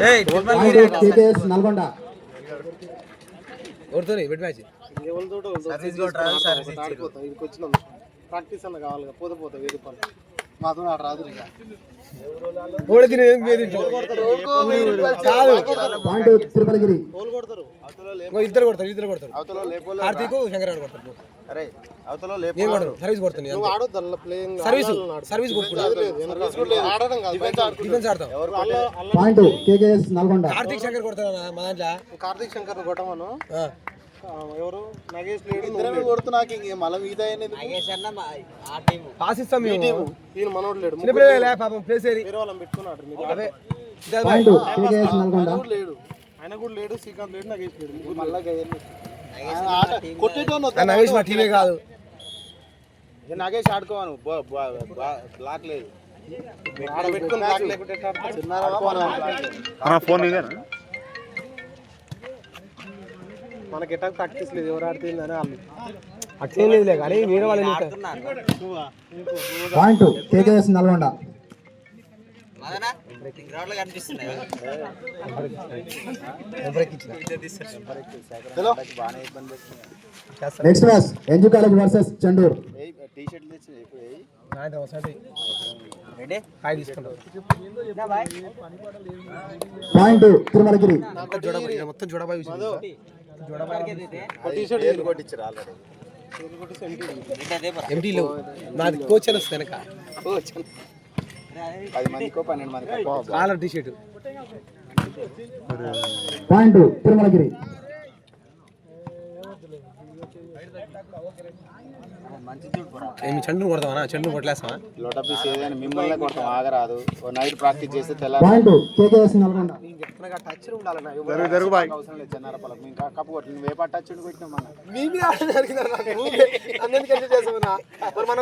KKS Nalgonda practice అన్న కావాలి పోతే పోతా 1000 రూపాయలు మాతో ఆడ రాదు ఇక తిరుమలగిరి ఇద్దరు కొడతారు కార్తీక్ శంకర్ కొడతారు పాయింట్ కేకేఎస్ నల్గొండ కార్తీక్ శంకర్ కొడతారు మా దాంట్లో కార్తీక్ శంకర్ కొట్టమను ఎవరు నగేష్ లేడు కొడుతు నాకు ఇంక మళ్ళీ మిగతా ఆశిస్తాం ఈయన మనోడు లేడు పాపం ప్లేస్ వేరే వాళ్ళని పెట్టుకున్నాడు లేడు ఆయన కూడా లేడు శ్రీకాంత్ లేడు నగేష్ లేడు మళ్ళీ నగేష్ మా టీమే కాదు నగేష్ ఆడుకోవాను బ్లాక్ లేదు ఫోన్ మనకి ఎట్టా ప్రాక్టీస్ లేదు ఎవరు ఆడుతుందని వాళ్ళు అట్లేం లేదులే కానీ వేరే వాళ్ళు point KKS Nalgonda next match NG college versus Chandur point Tirumalagiri మొత్తం జోడబాయి ఎంటీ లేవు నాది కోచ్ అని వస్తుంది వెనక 10 మందికో 12 మందికో collar T shirt point Tirumalagiri చెండు కొడతామా చెండు కొట్టలేస్తామా లోటా పీస్ ఏదైనా మిమ్మల్ని కొడతాం ఆగరాదు నైట్ ప్రాక్టీస్ చేస్తే తెల్లారి పాయింట్ కేకేఎస్ నల్గొండ టచ్ ఉండాలన్నా అవసరం లేదు చెన్నారపల్లకు ఇంకా కప్పు కొట్టి నువ్వు ఏ టచ్ కొట్టినాం మన